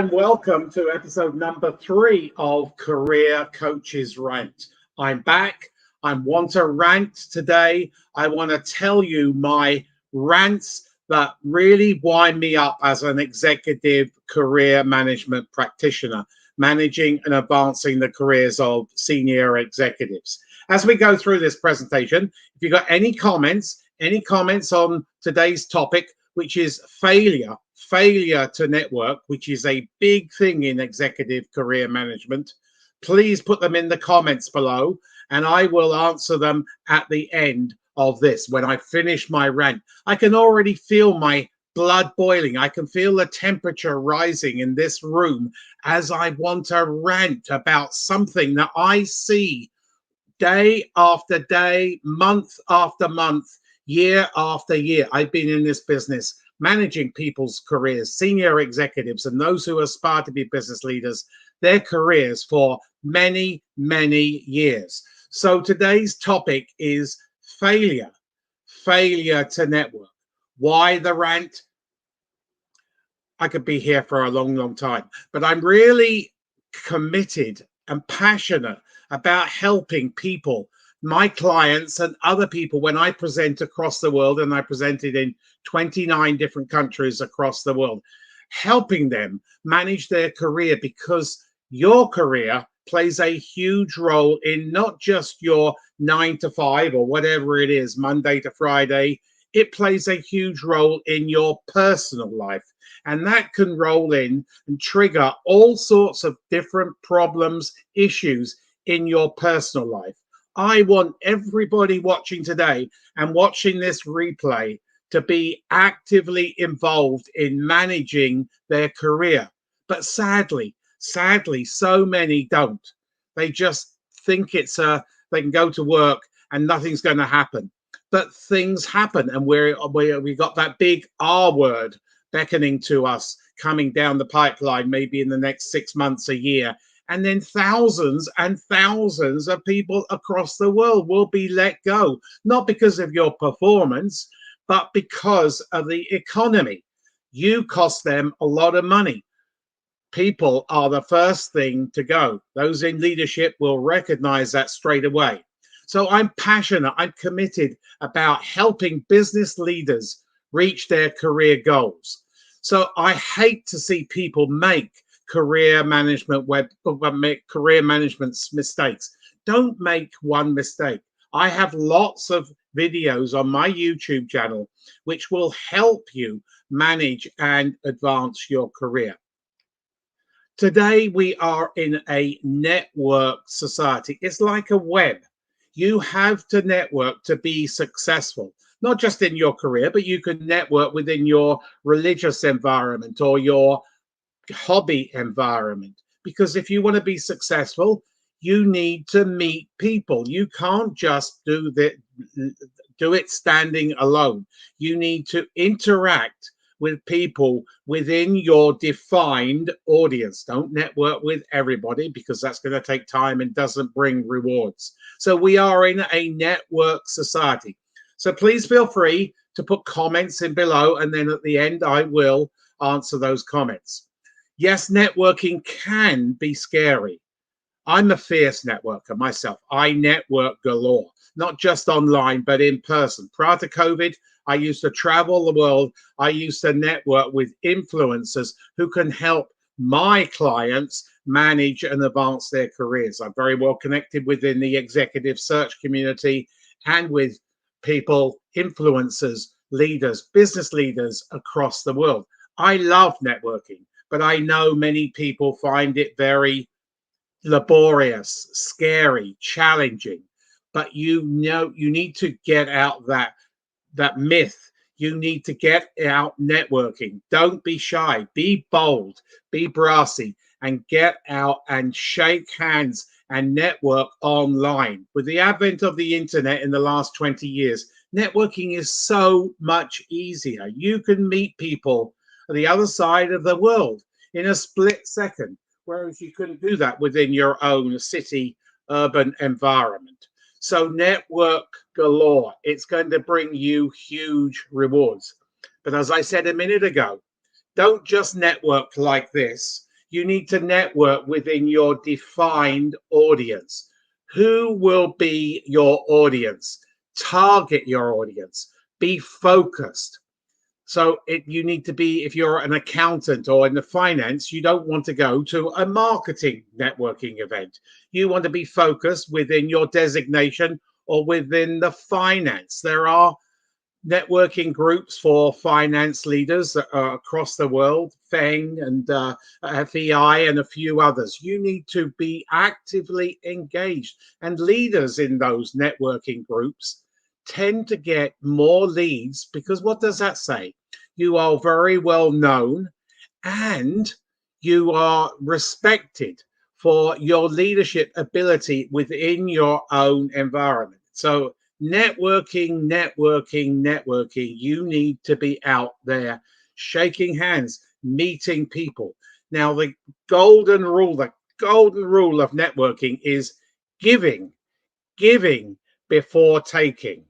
and welcome to episode number 3 of Career Coaches Rant. I'm back. I want to rant today. I want to tell you my rants that really wind me up as an executive career management practitioner, managing and advancing the careers of senior executives. As we go through this presentation, if you've got any comments on today's topic, which is failure to network, which is a big thing in executive career management, please put them in the comments below and I will answer them at the end of this. When I finish my rant, I can already feel my blood boiling. I can feel the temperature rising in this room as I want to rant about something that I see day after day, month after month, year after year. I've been in this business managing people's careers, senior executives, and those who aspire to be business leaders, their careers for many, many years. So today's topic is failure to network. Why the rant? I could be here for a long, long time, but I'm really committed and passionate about helping people, my clients and other people, when I present across the world, and I presented in 29 different countries across the world, helping them manage their career, because your career plays a huge role in not just your 9 to 5 or whatever it is, Monday to Friday. It plays a huge role in your personal life. And that can roll in and trigger all sorts of different problems, issues in your personal life. I want everybody watching today and watching this replay to be actively involved in managing their career. But sadly, so many don't. They just think they can go to work and nothing's going to happen. But things happen, and we got that big R word beckoning to us, coming down the pipeline, maybe in the next 6 months, a year. And then thousands and thousands of people across the world will be let go, not because of your performance, but because of the economy. You cost them a lot of money. People are the first thing to go. Those in leadership will recognize that straight away. So I'm passionate, I'm committed about helping business leaders reach their career goals. So I hate to see people make career management mistakes. Don't make one mistake. I have lots of videos on my YouTube channel which will help you manage and advance your career. Today we are in a network society. It's like a web. You have to network to be successful, not just in your career, but you can network within your religious environment or your hobby environment. Because if you want to be successful, you need to meet people. You can't just do it standing alone. You need to interact with people within your defined audience. Don't network with everybody, because that's going to take time and doesn't bring rewards. So we are in a network society. So please feel free to put comments in below, and then at the end I will answer those comments. Yes, networking can be scary. I'm a fierce networker myself. I network galore, not just online, but in person. Prior to COVID, I used to travel the world. I used to network with influencers who can help my clients manage and advance their careers. I'm very well connected within the executive search community and with people, influencers, leaders, business leaders across the world. I love networking, but I know many people find it very laborious, scary, challenging. But you need to get out that myth. You need to get out networking. Don't be shy. Be bold. Be brassy, and get out and shake hands and network online. With the advent of the internet in the last 20 years, networking is so much easier. You can meet people on the other side of the world in a split second, whereas you couldn't do that within your own city, urban environment. So network galore. It's going to bring you huge rewards. But as I said a minute ago, don't just network like this. You need to network within your defined audience. Who will be your audience? Target your audience. Be focused. So you need to be, if you're an accountant or in the finance, you don't want to go to a marketing networking event. You want to be focused within your designation or within the finance. There are networking groups for finance leaders across the world, FENG and FEI and a few others. You need to be actively engaged, and leaders in those networking groups tend to get more leads because what does that say? You are very well known and you are respected for your leadership ability within your own environment. So networking, networking, networking. You need to be out there shaking hands, meeting people. Now, the golden rule of networking is giving, giving before taking.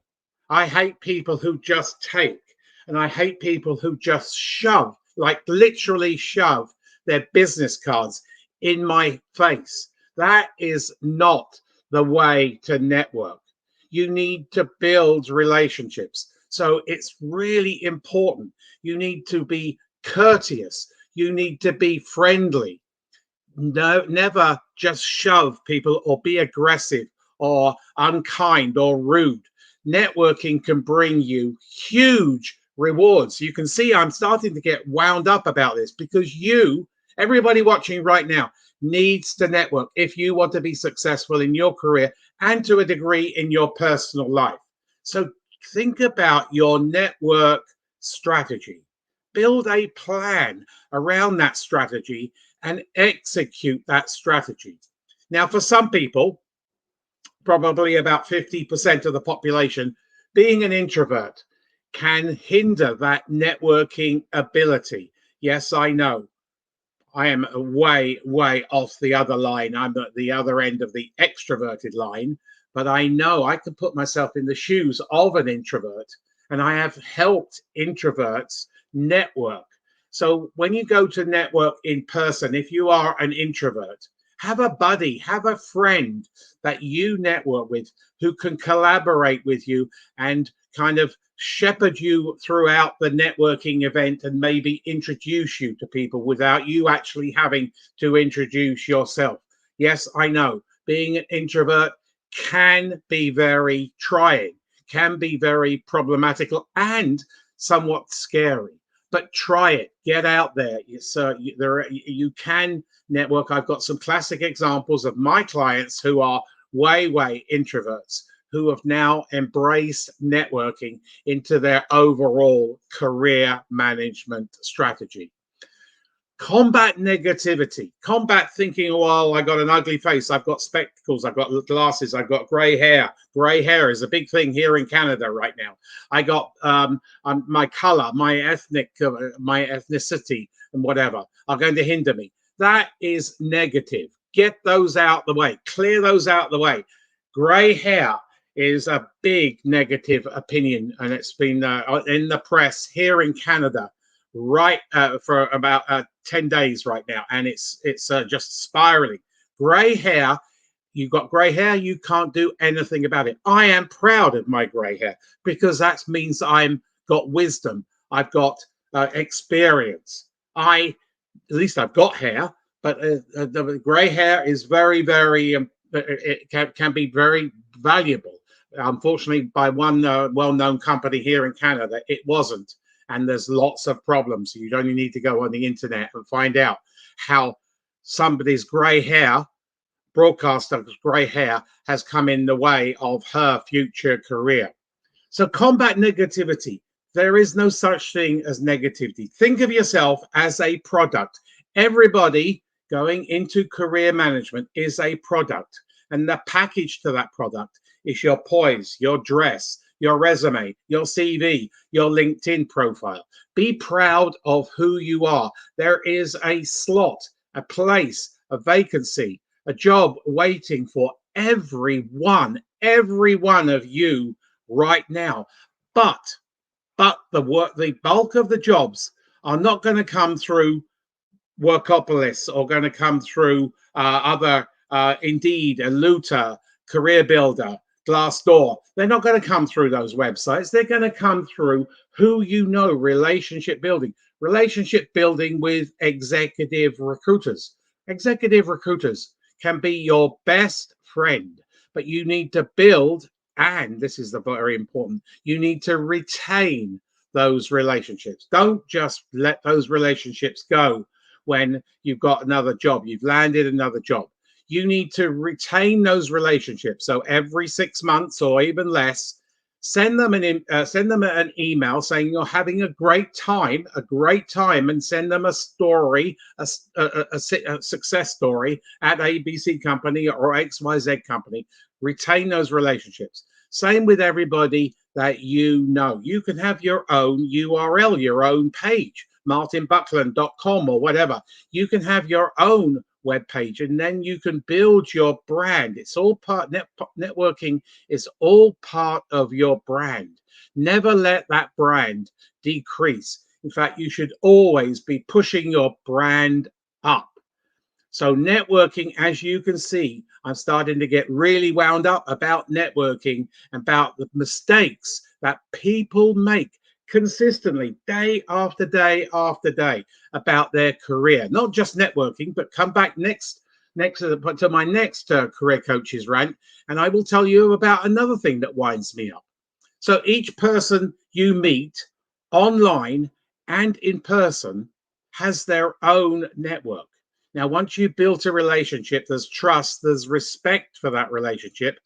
I hate people who just take, and I hate people who just shove, like literally shove their business cards in my face. That is not the way to network. You need to build relationships. So it's really important. You need to be courteous. You need to be friendly. No, never just shove people or be aggressive or unkind or rude. Networking can bring you huge rewards. You can see I'm starting to get wound up about this because everybody watching right now, needs to network if you want to be successful in your career and to a degree in your personal life. So think about your network strategy. Build a plan around that strategy and execute that strategy. Now, for some people, probably about 50% of the population, being an introvert can hinder that networking ability. Yes, I know. I am way, way off the other line. I'm at the other end of the extroverted line, but I know I can put myself in the shoes of an introvert, and I have helped introverts network. So when you go to network in person, if you are an introvert, have a buddy, have a friend that you network with who can collaborate with you and kind of shepherd you throughout the networking event and maybe introduce you to people without you actually having to introduce yourself. Yes, I know being an introvert can be very trying, can be very problematical and somewhat scary. But try it. Get out there. You can network. I've got some classic examples of my clients who are way, way introverts who have now embraced networking into their overall career management strategy. Combat negativity, combat thinking, well, I got an ugly face, I've got spectacles, I've got glasses, I've got gray hair. Gray hair is a big thing here in Canada right now. I got my color, my ethnicity and whatever are going to hinder me. That is negative. Get those out the way, clear those out the way. Gray hair is a big negative opinion, and it's been in the press here in Canada for about 10 days right now, and it's just spiraling. Gray hair, you've got gray hair, you can't do anything about it. I am proud of my gray hair because that means I've got wisdom, I've got experience. At least I've got hair, but the gray hair is very, very, it can be very valuable. Unfortunately, by one well-known company here in Canada, it wasn't. And there's lots of problems. You only need to go on the internet and find out how somebody's gray hair, broadcaster's gray hair, has come in the way of her future career. So combat negativity. There is no such thing as negativity. Think of yourself as a product. Everybody going into career management is a product. And the package to that product is your poise, your dress, your resume, your CV, your LinkedIn profile. Be proud of who you are. There is a slot, a place, a vacancy, a job waiting for every one of you right now. But the bulk of the jobs are not going to come through Workopolis are going to come through other Indeed, Luta, Career Builder, Glassdoor. They're not going to come through those websites. They're going to come through who you know, relationship building with executive recruiters. Executive recruiters can be your best friend, but you need to build, and this is the very important, you need to retain those relationships. Don't just let those relationships go when you've got another job, you've landed another job. You need to retain those relationships. So every 6 months or even less, send them an email saying you're having a great time, and send them a story, a success story at ABC company or XYZ company. Retain those relationships. Same with everybody that you know. You can have your own URL, your own page, martinbuckland.com or whatever. You can have your own web page, and then you can build your brand. It's all part networking is all part of your brand. Never let that brand decrease. In fact, you should always be pushing your brand up. So networking, as you can see, I'm starting to get really wound up about networking, about the mistakes that people make consistently day after day after day about their career. Not just networking, but come back next to my next career coaches rant, and I will tell you about another thing that winds me up. So each person you meet online and in person has their own network. Now, once you've built a relationship, there's trust, there's respect for that relationship.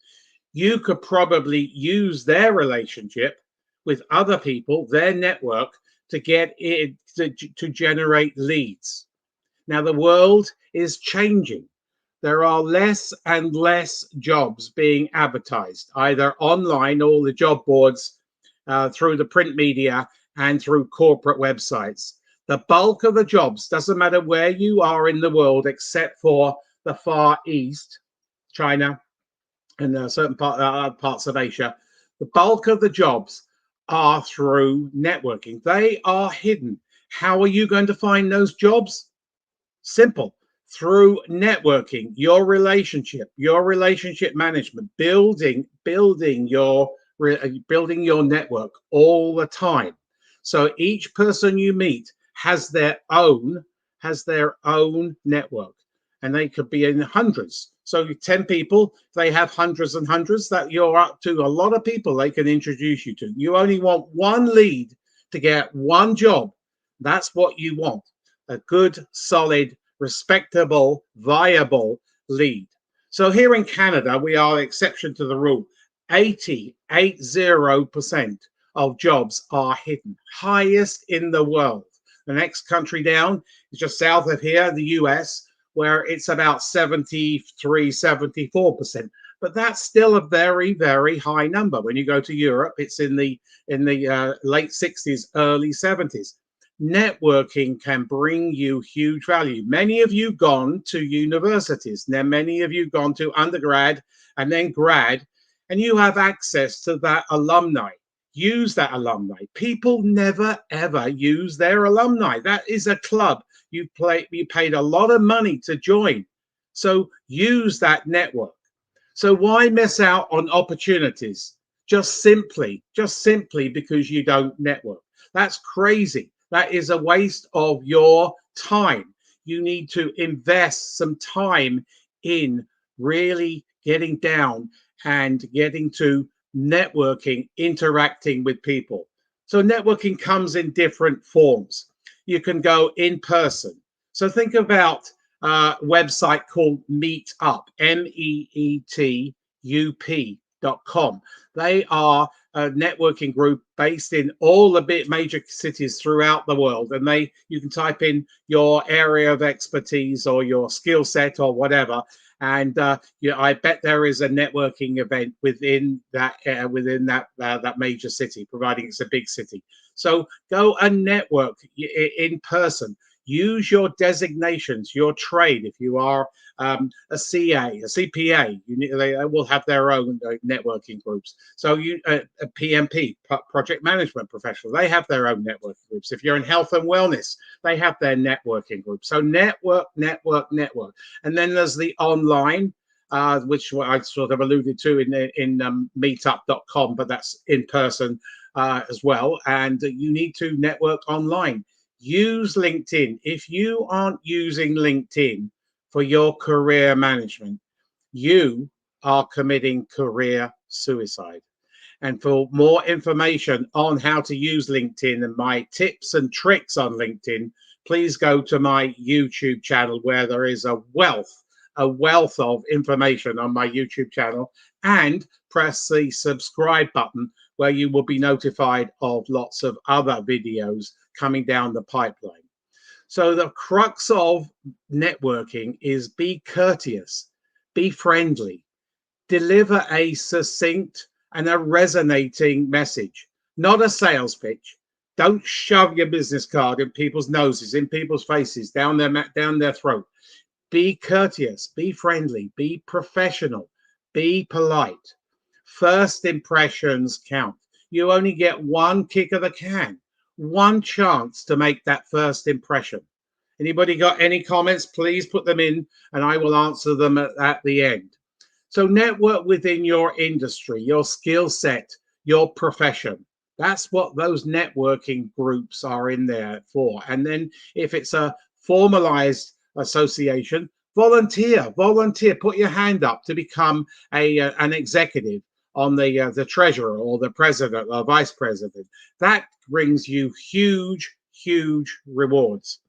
You could probably use their relationship with other people, their network, to get it to generate leads. Now, the world is changing. There are less and less jobs being advertised, either online or the job boards, through the print media and through corporate websites. The bulk of the jobs, doesn't matter where you are in the world, except for the Far East, China, and certain parts of Asia, the bulk of the jobs are through networking. They are hidden. How are you going to find those jobs? Simple. Through networking, your relationship management, building your network all the time. So each person you meet has their own network, and they could be in hundreds. So 10 people, they have hundreds and hundreds. That you're up to a lot of people they can introduce you to. You only want one lead to get one job. That's what you want. A good, solid, respectable, viable lead. So here in Canada, we are the exception to the rule. 80% of jobs are hidden, highest in the world. The next country down is just south of here, the US, where it's about 74%. But that's still a very, very high number. When you go to Europe, it's in the late 60s, early 70s. Networking can bring you huge value. Many of you gone to universities. Now, many of you gone to undergrad and then grad, and you have access to that alumni. Use that alumni. People never ever use their alumni. That is a club you paid a lot of money to join. So use that network. So why miss out on opportunities just simply because you don't network? That's crazy. That is a waste of your time. You need to invest some time in really getting down and getting to networking, interacting with people. So networking comes in different forms. You can go in person. So think about a website called Meetup, MEETUP.com. They are a networking group based in all the major cities throughout the world, and you can type in your area of expertise or your skill set or whatever, and I bet there is a networking event within that major city, providing it's a big city. So go and network in person. Use your designations, your trade. If you are a CA, a CPA, they will have their own networking groups. So a PMP, project management professional, they have their own networking groups. If you're in health and wellness, they have their networking groups. So network, network, network. And then there's the online, which I sort of alluded to in meetup.com, but that's in person as well. And you need to network online. Use LinkedIn. If you aren't using LinkedIn for your career management, you are committing career suicide. And for more information on how to use LinkedIn and my tips and tricks on LinkedIn, please go to my YouTube channel, where there is a wealth of information on my YouTube channel, and press the subscribe button, where you will be notified of lots of other videos coming down the pipeline. So the crux of networking is be courteous, be friendly, deliver a succinct and a resonating message, not a sales pitch. Don't shove your business card in people's noses, in people's faces, down their throat. Be courteous, be friendly, be professional, be polite. First impressions count. You only get one kick of the can, one chance to make that first impression. Anybody got any comments? Please put them in and I will answer them at the end. So network within your industry, your skill set, your profession. That's what those networking groups are in there for. And then if it's a formalized association, volunteer, put your hand up to become an executive on the treasurer or the president or vice president. That brings you huge rewards.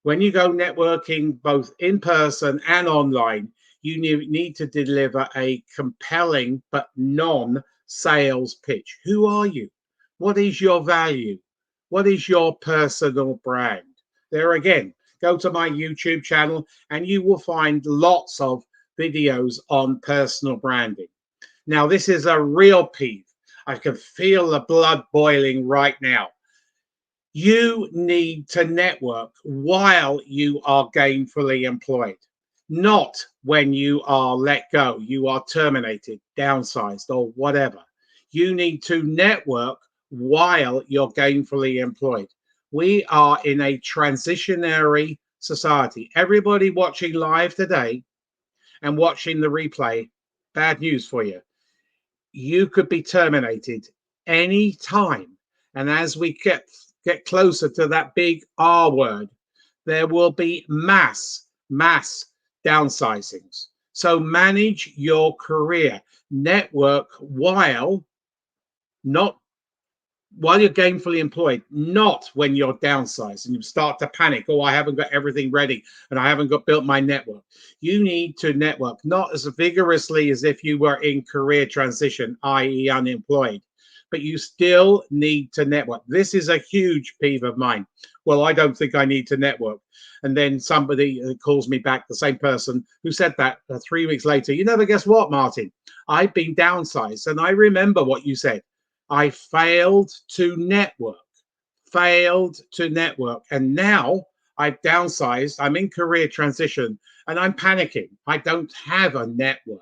When you go networking both in person and online, you need to deliver a compelling but non-sales pitch. Who are you? What is your value? What is your personal brand? There again, go to my YouTube channel and you will find lots of videos on personal branding. Now, this is a real peeve. I can feel the blood boiling right now. You need to network while you are gainfully employed, not when you are let go, you are terminated, downsized, or whatever. You need to network while you're gainfully employed. We are in a transitionary society. Everybody watching live today and watching the replay, bad news for you. You could be terminated any time. And as we get closer to that big R word, there will be mass downsizings. So manage your career, network while you're gainfully employed, not when you're downsized and you start to panic. Oh, I haven't got everything ready and I haven't built my network. You need to network, not as vigorously as if you were in career transition, i.e. unemployed, but you still need to network. This is a huge peeve of mine. Well, I don't think I need to network. And then somebody calls me back, the same person who said that 3 weeks later. You never guess what, Martin? I've been downsized. And I remember what you said. I failed to network. And now I've downsized. I'm in career transition and I'm panicking. I don't have a network.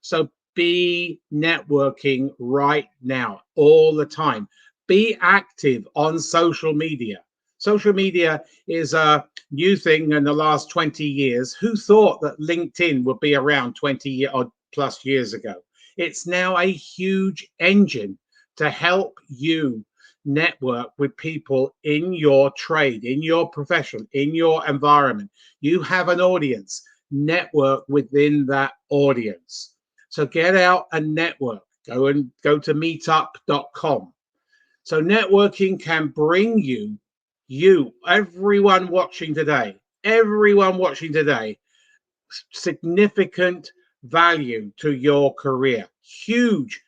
So be networking right now, all the time. Be active on social media. Social media is a new thing in the last 20 years. Who thought that LinkedIn would be around 20 or plus years ago? It's now a huge engine to help you network with people in your trade, in your profession, in your environment. You have an audience. Network within that audience. So get out and network. Go to meetup.com. So networking can bring you, everyone watching today, significant value to your career. Huge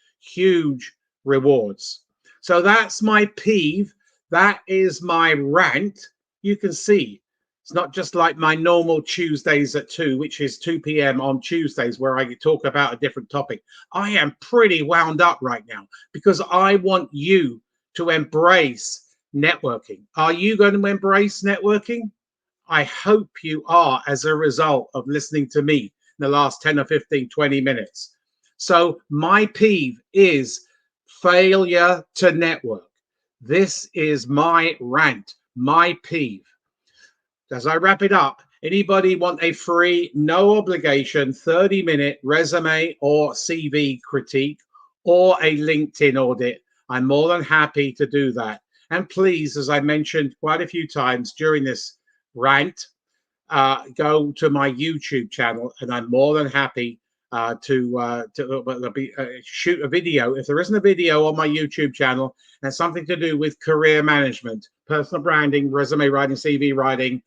rewards. So that's my peeve. That is my rant. You can see it's not just like my normal Tuesdays at 2, which is 2 p.m. on Tuesdays, where I talk about a different topic. I am pretty wound up right now because I want you to embrace networking. Are you going to embrace networking? I hope you are as a result of listening to me in the last 10 or 15, 20 minutes. So my peeve is failure to network. This is my rant, my peeve. As I wrap it up, anybody want a free, no obligation 30-minute resume or CV critique or a LinkedIn audit? I'm more than happy to do that. And please, as I mentioned quite a few times during this rant, go to my YouTube channel, and I'm more than happy to shoot a video. If there isn't a video on my YouTube channel and something to do with career management, personal branding, resume writing, CV writing,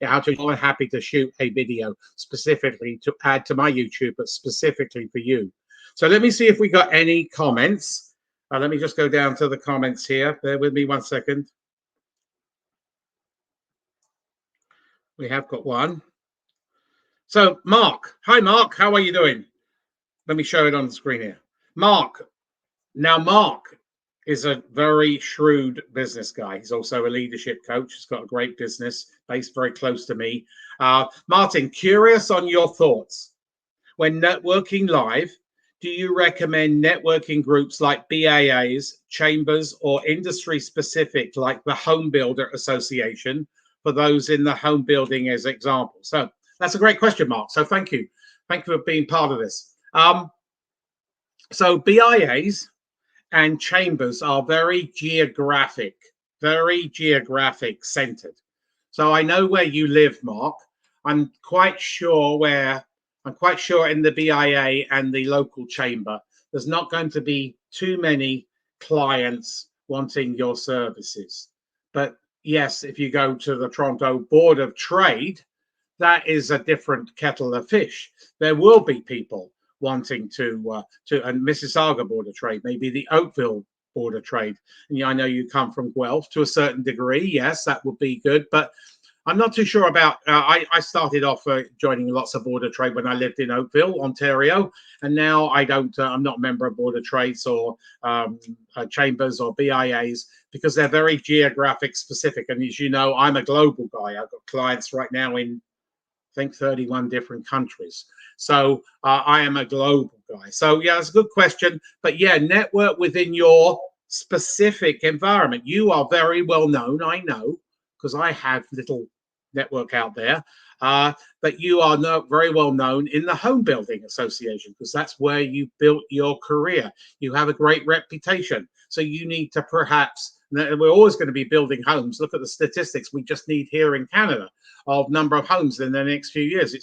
I'm happy to shoot a video specifically to add to my YouTube, but specifically for you. So let me see if we got any comments. Let me just go down to the comments here. Bear with me 1 second. We have got one. So Mark, hi Mark, how are you doing? Let me show it on the screen here. Mark. Now Mark is a very shrewd business guy. He's also a leadership coach. He's got a great business based very close to me. Martin, curious on your thoughts. When networking live, do you recommend networking groups like BAAs, chambers, or industry specific like the Home Builder Association for those in the home building as example? So that's a great question, Mark. So thank you. Thank you for being part of this. So BIAs and chambers are very geographic centered. So I know where you live, Mark. I'm quite sure in the BIA and the local chamber, there's not going to be too many clients wanting your services. But yes, if you go to the Toronto Board of Trade, that is a different kettle of fish. There will be people wanting to and Mississauga Board of Trade, maybe the Oakville Board of Trade. And I know you come from Guelph to a certain degree. Yes, that would be good. But I'm not too sure about, I started off joining lots of Board of Trade when I lived in Oakville, Ontario. And now I'm not a member of Board of Trades or chambers or BIAs because they're very geographic specific. And as you know, I'm a global guy. I've got clients right now in, I think, 31 different countries. So I am a global guy. So yeah, it's a good question. But yeah, network within your specific environment. You are very well known, I know, because I have little network out there. But you are very well known in the Home Building Association because that's where you built your career. You have a great reputation. So you need to perhaps, we're always going to be building homes. Look at the statistics we just need here in Canada of number of homes in the next few years.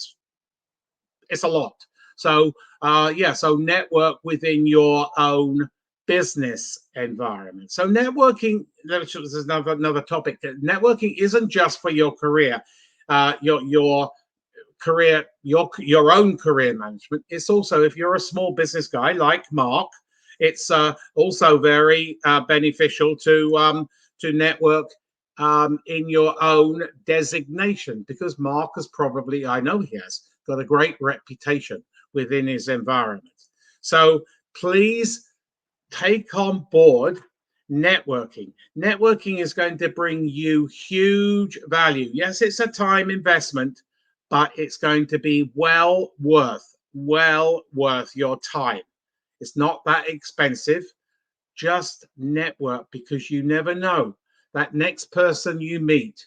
It's a lot. So yeah, so network within your own business environment. So networking, there's another topic. Networking isn't just for your career, your career, your own career management. It's also, if you're a small business guy like Mark, it's also very beneficial to network in your own designation, because Mark has probably, I know he has, got a great reputation within his environment. So please take on board networking. Networking is going to bring you huge value. Yes, it's a time investment, but it's going to be well worth your time. It's not that expensive. Just network, because you never know. That next person you meet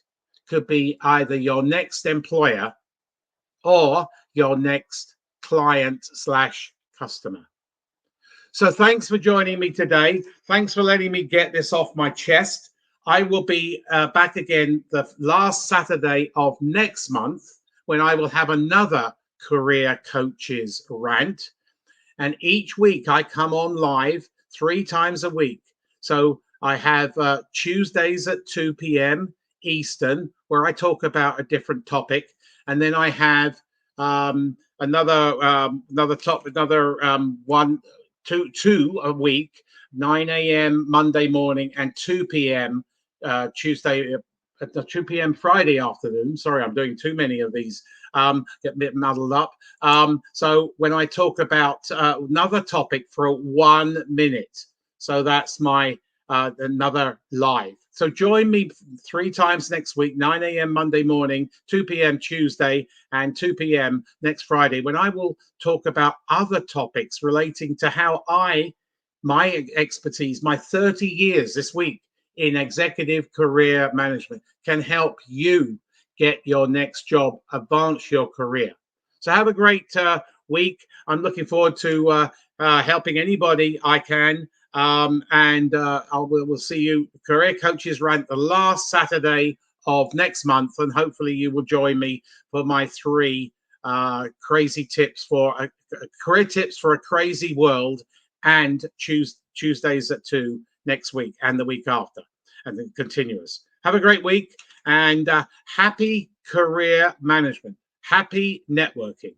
could be either your next employer or your next client / customer. So thanks for joining me today. Thanks for letting me get this off my chest. I will be back again the last Saturday of next month when I will have another Career Coaches Rant. And each week I come on live 3 times a week. So I have Tuesdays at 2 p.m. Eastern, where I talk about a different topic. And then I have two a week, 9 a.m. Monday morning and 2 p.m. Tuesday, 2 p.m. Friday afternoon. Sorry, I'm doing too many of these. Get a bit muddled up. So when I talk about another topic for 1 minute, so that's my another live So join me 3 times next week, 9 a.m. Monday morning, 2 p.m. Tuesday, and 2 p.m. next Friday, when I will talk about other topics relating to how my expertise, my 30 years this week in executive career management can help you get your next job, advance your career. So have a great week. I'm looking forward to helping anybody I can. And we'll see you, Career Coaches Rant, the last Saturday of next month. And hopefully you will join me for my 3 crazy tips for career tips for a crazy world, and Tuesdays at 2 next week and the week after, and then continuous. Have a great week, and happy career management. Happy networking.